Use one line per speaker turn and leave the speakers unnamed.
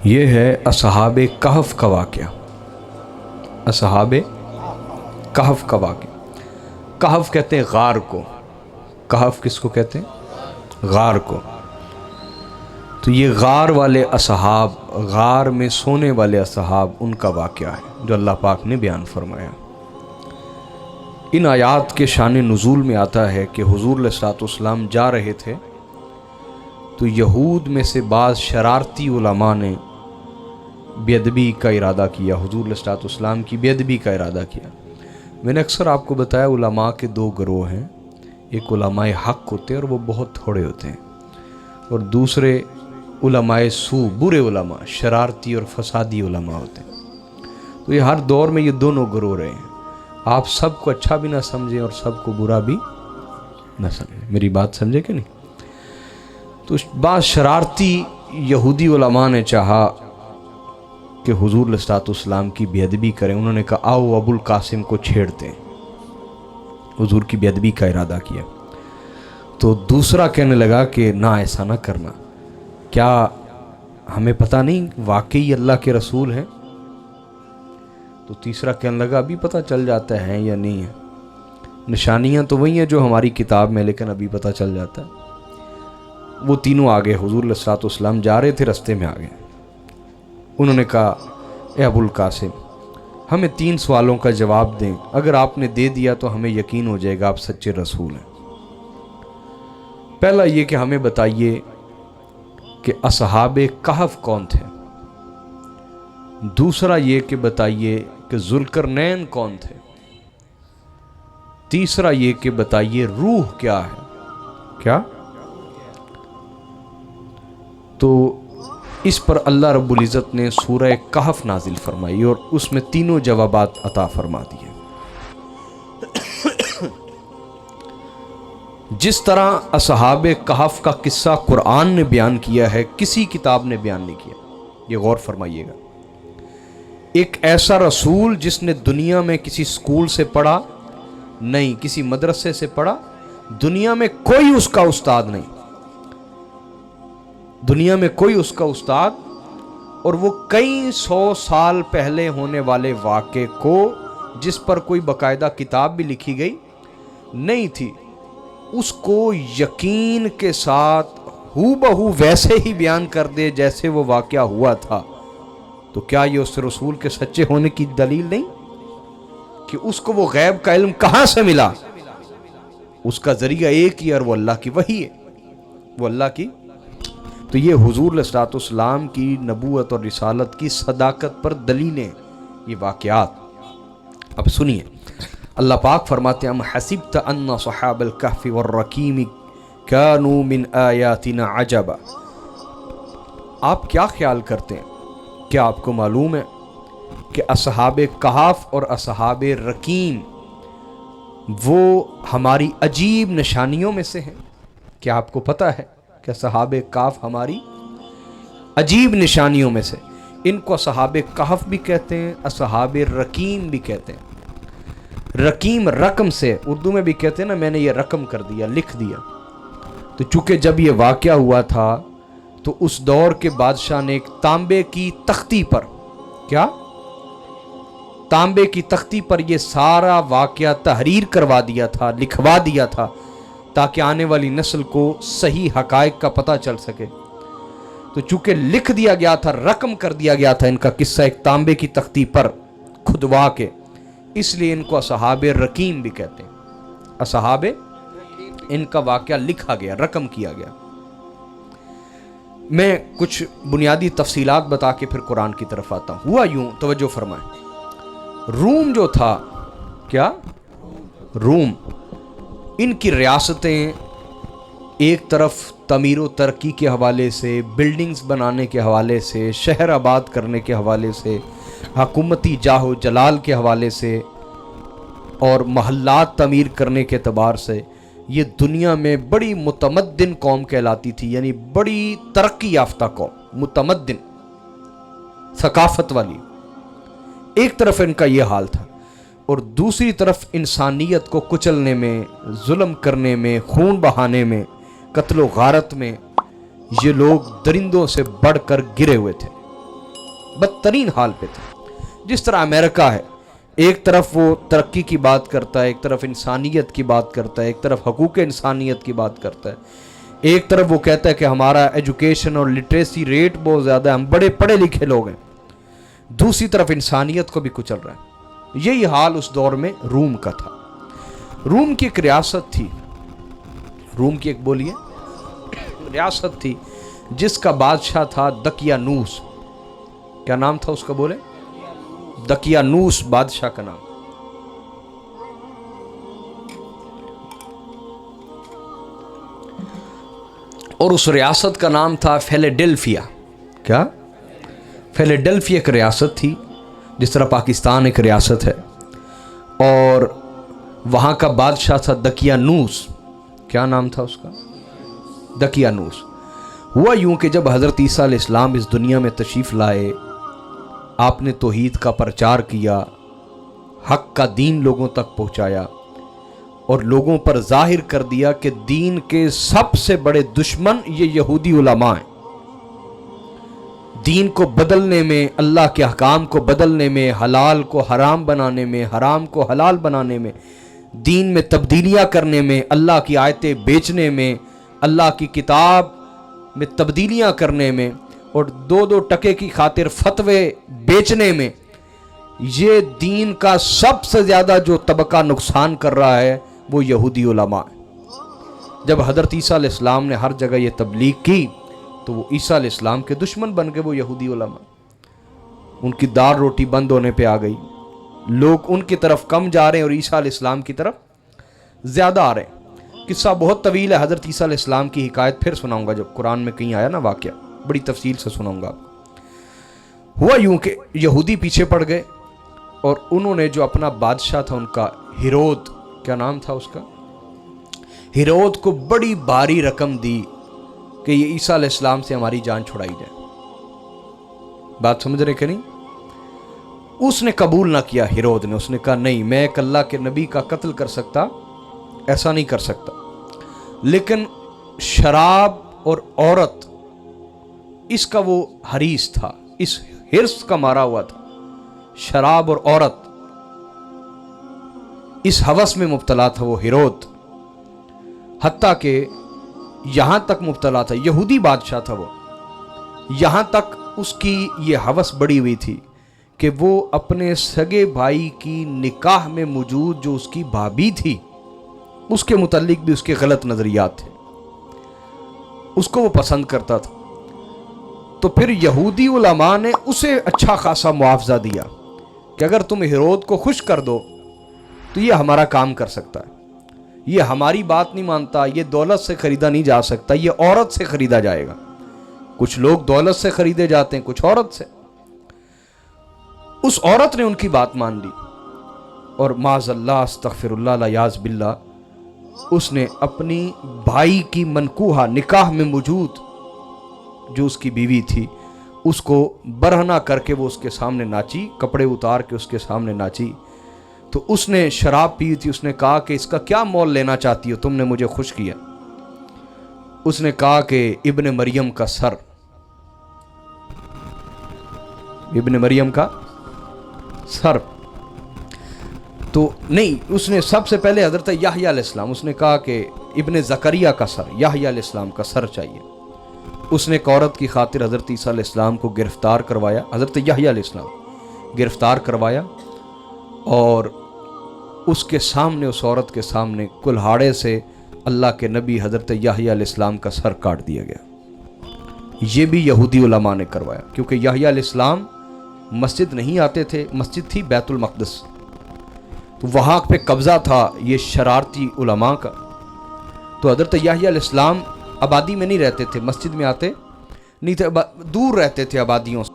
یہ ہے اصحاب کہف کا واقعہ۔ اصحاب کہف کا واقعہ۔ کہف کہتے ہیں غار کو۔ کہف کس کو کہتے ہیں؟ غار کو۔ تو یہ غار والے اصحاب، غار میں سونے والے اصحاب، ان کا واقعہ ہے جو اللہ پاک نے بیان فرمایا۔ ان آیات کے شان نزول میں آتا ہے کہ حضور علیہ الصلوۃ والسلام جا رہے تھے تو یہود میں سے بعض شرارتی علماء نے بے ادبی کا ارادہ کیا، حضور علیہ الصلوۃ والسلام کی بے ادبی کا ارادہ کیا۔ میں نے اکثر آپ کو بتایا علماء کے دو گروہ ہیں، ایک علماء حق ہوتے ہیں اور وہ بہت تھوڑے ہوتے ہیں، اور دوسرے علماء سو، برے علماء، شرارتی اور فسادی علماء ہوتے ہیں۔ تو یہ ہر دور میں یہ دونوں گروہ رہے ہیں۔ آپ سب کو اچھا بھی نہ سمجھیں اور سب کو برا بھی نہ سمجھیں، میری بات سمجھے کہ نہیں؟ تو بعض شرارتی یہودی علماء نے چاہا کہ حضور علیہ الصلوۃ والسلام کی بے ادبی کریں۔ انہوں نے کہا آؤ ابو القاسم کو چھیڑتے ہیں، حضور کی بے ادبی کا ارادہ کیا۔ تو دوسرا کہنے لگا کہ نہ، ایسا نہ کرنا، کیا ہمیں پتہ نہیں واقعی اللہ کے رسول ہیں؟ تو تیسرا کہنے لگا ابھی پتہ چل جاتا ہے یا نہیں ہے، نشانیاں تو وہی ہیں جو ہماری کتاب میں، لیکن ابھی پتہ چل جاتا ہے۔ وہ تینوں آگے، حضور علیہ الصلوۃ والسلام جا رہے تھے، رستے میں آگے انہوں نے کہا اے ابو القاسم، ہمیں 3 سوالوں کا جواب دیں، اگر آپ نے دے دیا تو ہمیں یقین ہو جائے گا آپ سچے رسول ہیں۔ پہلا یہ کہ ہمیں بتائیے کہ اصحاب کہف کون تھے۔ دوسرا یہ کہ بتائیے کہ ذوالقرنین کون تھے۔ تیسرا یہ کہ بتائیے روح کیا ہے۔ کیا؟ تو اس پر اللہ رب العزت نے سورہ کہف نازل فرمائی اور اس میں تینوں جوابات عطا فرما دیے۔ جس طرح اصحاب کہف کا قصہ قرآن نے بیان کیا ہے، کسی کتاب نے بیان نہیں کیا، یہ غور فرمائیے گا۔ ایک ایسا رسول جس نے دنیا میں کسی سکول سے پڑھا نہیں، کسی مدرسے سے پڑھا، دنیا میں کوئی اس کا استاد نہیں، دنیا میں کوئی اس کا استاد، اور وہ کئی 100 سال پہلے ہونے والے واقعے کو، جس پر کوئی باقاعدہ کتاب بھی لکھی گئی نہیں تھی، اس کو یقین کے ساتھ ہو بہو ویسے ہی بیان کر دے جیسے وہ واقعہ ہوا تھا، تو کیا یہ اس رسول کے سچے ہونے کی دلیل نہیں کہ اس کو وہ غیب کا علم کہاں سے ملا؟ اس کا ذریعہ ایک ہی، اور وہ اللہ کی وحی ہے، وہ اللہ کی۔ تو یہ حضور علیہ الصلوۃ والسلام کی نبوت اور رسالت کی صداقت پر دلیلیں، یہ واقعات۔ اب سنیے، اللہ پاک فرماتے ہیں ام حسبت ان صحاب الکہف والرقیم کانوا من آیاتنا عجبا۔ آپ کیا خیال کرتے ہیں؟ کیا آپ کو معلوم ہے کہ اصحاب کہف اور اصحاب رقیم وہ ہماری عجیب نشانیوں میں سے ہیں؟ کیا آپ کو پتہ ہے کہ اصحاب کہف ہماری عجیب نشانیوں میں سے؟ ان کو اصحاب کہف بھی کہتے ہیں، اصحاب رقیم بھی کہتے ہیں۔ رقیم رقم سے، اردو میں بھی کہتے ہیں نا، میں نے یہ رقم کر دیا، لکھ دیا۔ تو چونکہ جب یہ واقعہ ہوا تھا تو اس دور کے بادشاہ نے ایک تانبے کی تختی پر، کیا؟ تانبے کی تختی پر یہ سارا واقعہ تحریر کروا دیا تھا، لکھوا دیا تھا، تاکہ آنے والی نسل کو صحیح حقائق کا پتہ چل سکے۔ تو چونکہ لکھ دیا گیا تھا، رقم کر دیا گیا تھا ان کا قصہ ایک تانبے کی تختی پر کھدوا کے، اس لیے ان کو اصحاب رقیم بھی کہتے ہیں۔ اصحاب، ان کا واقعہ لکھا گیا، رقم کیا گیا۔ میں کچھ بنیادی تفصیلات بتا کے پھر قرآن کی طرف آتا ہوں۔ ہوا یوں، توجہ فرمائیں، روم جو تھا، کیا؟ روم، ان کی ریاستیں ایک طرف تعمیر و ترقی کے حوالے سے، بلڈنگز بنانے کے حوالے سے، شہر آباد کرنے کے حوالے سے، حکومتی جاہ و جلال کے حوالے سے، اور محلات تعمیر کرنے کے اعتبار سے یہ دنیا میں بڑی متمدن قوم کہلاتی تھی، یعنی بڑی ترقی یافتہ قوم، متمدن، ثقافت والی۔ ایک طرف ان کا یہ حال تھا، اور دوسری طرف انسانیت کو کچلنے میں، ظلم کرنے میں، خون بہانے میں، قتل و غارت میں یہ لوگ درندوں سے بڑھ کر گرے ہوئے تھے۔ بدترین حال پہ تھے. جس طرح امریکہ ہے، ایک طرف وہ ترقی کی بات کرتا ہے، ایک طرف انسانیت کی بات کرتا ہے، ایک طرف حقوق انسانیت کی بات کرتا ہے، ایک طرف وہ کہتا ہے کہ ہمارا ایجوکیشن اور لٹریسی ریٹ بہت زیادہ ہے، ہم بڑے پڑھے لکھے لوگ ہیں، دوسری طرف انسانیت کو بھی کچل رہا ہے. یہی حال اس دور میں روم کا تھا. روم کی ایک ریاست تھی، روم کی ایک بولیے ریاست تھی جس کا بادشاہ تھا دقیانوس. کیا نام تھا اس کا بولے؟ دقیانوس بادشاہ کا نام. اور اس ریاست کا نام تھا فیلیڈلفیا. کیا؟ فیلیڈلفیا ایک ریاست تھی، جس طرح پاکستان ایک ریاست ہے، اور وہاں کا بادشاہ تھا دقیانوس. کیا نام تھا اس کا؟ دقیانوس. ہوا یوں کہ جب حضرت عیسیٰ علیہ السلام اس دنیا میں تشریف لائے، آپ نے توحید کا پرچار کیا، حق کا دین لوگوں تک پہنچایا، اور لوگوں پر ظاہر کر دیا کہ دین کے سب سے بڑے دشمن یہ یہودی علماء ہیں. دین کو بدلنے میں، اللہ کے احکام کو بدلنے میں، حلال کو حرام بنانے میں، حرام کو حلال بنانے میں، دین میں تبدیلیاں کرنے میں، اللہ کی آیتیں بیچنے میں، اللہ کی کتاب میں تبدیلیاں کرنے میں، اور 2 ٹکے کی خاطر فتوے بیچنے میں، یہ دین کا سب سے زیادہ جو طبقہ نقصان کر رہا ہے وہ یہودی علماء ہے. جب حضرت عیسیٰ علیہ السلام نے ہر جگہ یہ تبلیغ کی تو وہ عیسیٰ علیہ السلام کے دشمن بن گئے. وہ یہودی علماء ان کی دال روٹی بند ہونے پہ آ گئی. لوگ ان کی طرف کم جا رہے ہیں اور عیسیٰ علیہ السلام کی طرف زیادہ آ رہے ہیں. قصہ بہت طویل ہے، حضرت عیسیٰ علیہ السلام کی حکایت پھر سناؤں گا جب قرآن میں کہیں آیا نا واقعہ، بڑی تفصیل سے سناؤں گا. ہوا یوں کہ یہودی پیچھے پڑ گئے، اور انہوں نے جو اپنا بادشاہ تھا ان کا ہیرود، کیا نام تھا اس کا؟ ہیرود کو بڑی بھاری رقم دی کہ یہ عیسیٰ علیہ السلام سے ہماری جان چھڑائی جائے. بات سمجھ رہے کہ نہیں؟ اس نے قبول نہ کیا. ہیرود نے، اس نے کہا نہیں، میں ایک اللہ کے نبی کا قتل کر سکتا، ایسا نہیں کر سکتا. لیکن شراب اور عورت، اس کا وہ حریص تھا، اس حرص کا مارا ہوا تھا. شراب اور عورت، اس ہوس میں مبتلا تھا وہ ہیرود. حتیٰ کہ یہاں تک مبتلا تھا، یہودی بادشاہ تھا وہ، یہاں تک اس کی یہ ہوس بڑی ہوئی تھی کہ وہ اپنے سگے بھائی کی نکاح میں موجود جو اس کی بھابی تھی، اس کے متعلق بھی اس کے غلط نظریات تھے، اس کو وہ پسند کرتا تھا. تو پھر یہودی علماء نے اسے اچھا خاصا معاوضہ دیا کہ اگر تم ہیرود کو خوش کر دو تو یہ ہمارا کام کر سکتا ہے، یہ ہماری بات نہیں مانتا، یہ دولت سے خریدا نہیں جا سکتا، یہ عورت سے خریدا جائے گا. کچھ لوگ دولت سے خریدے جاتے ہیں، کچھ عورت سے. اس عورت نے ان کی بات مان لی، اور معاذ اللہ استغفر اللہ لا یاذ باللہ، اس نے اپنی بھائی کی منکوحہ نکاح میں موجود جو اس کی بیوی تھی، اس کو برہنہ کر کے وہ اس کے سامنے ناچی، کپڑے اتار کے اس کے سامنے ناچی. تو اس نے شراب پی تھی. اس نے کہا کہ اس کا کیا مول لینا چاہتی ہو، تم نے مجھے خوش کیا. اس نے کہا کہ ابن مریم کا سر، ابن مریم کا سر. تو نہیں، اس نے سب سے پہلے حضرت یحییٰ علیہ السلام، اس نے کہا کہ ابن زکریا کا سر، یحییٰ علیہ السلام کا سر چاہیے. اس نے ایک عورت کی خاطر حضرت عیسیٰ علیہ السلام کو گرفتار کروایا، حضرت یحییٰ علیہ السلام گرفتار کروایا، اور اس کے سامنے، اس عورت کے سامنے کلہاڑے سے اللہ کے نبی حضرت یحییٰ علیہ السلام کا سر کاٹ دیا گیا. یہ بھی یہودی علماء نے کروایا، کیونکہ یحییٰ علیہ السلام مسجد نہیں آتے تھے. مسجد تھی بیت المقدس، تو وہاں پہ قبضہ تھا یہ شرارتی علماء کا. تو حضرت یحییٰ علیہ السلام آبادی میں نہیں رہتے تھے، مسجد میں آتے نہیں تھے، دور رہتے تھے آبادیوں سے.